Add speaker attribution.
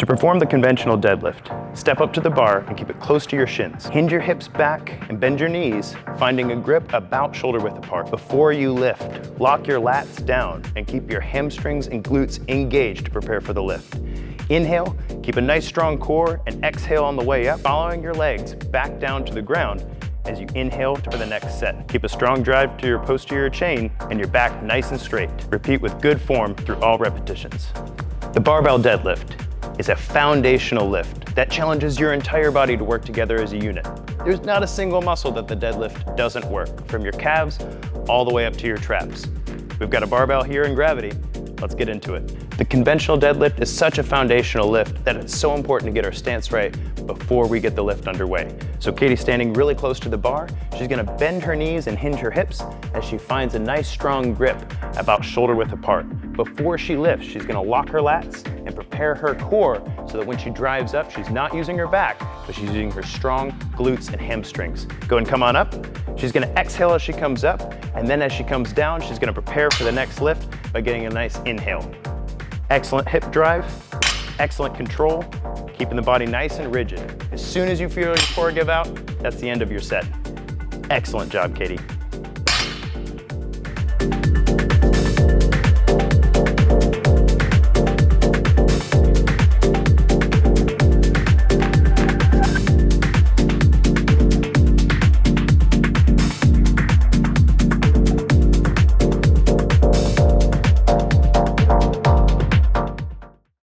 Speaker 1: To perform the conventional deadlift, step up to the bar and keep it close to your shins. Hinge your hips back and bend your knees, finding a grip about shoulder width apart. Before you lift, lock your lats down and keep your hamstrings and glutes engaged to prepare for the lift. Inhale, keep a nice strong core, and exhale on the way up, following your legs back down to the ground as you inhale for the next set. Keep a strong drive to your posterior chain and your back nice and straight. Repeat with good form through all repetitions. The barbell deadlift is a foundational lift that challenges your entire body to work together as a unit. There's not a single muscle that the deadlift doesn't work, from your calves all the way up to your traps. We've got a barbell here in gravity. Let's get into it. The conventional deadlift is such a foundational lift that it's so important to get our stance right before we get the lift underway. So Katie's standing really close to the bar. She's gonna bend her knees and hinge her hips as she finds a nice strong grip about shoulder width apart. Before she lifts, she's gonna lock her lats and prepare her core so that when she drives up, she's not using her back, but she's using her strong glutes and hamstrings. Go and come on up. She's gonna exhale as she comes up, and then as she comes down, she's gonna prepare for the next lift by getting a nice inhale. Excellent hip drive, excellent control, keeping the body nice and rigid. As soon as you feel your core give out, that's the end of your set. Excellent job, Katie.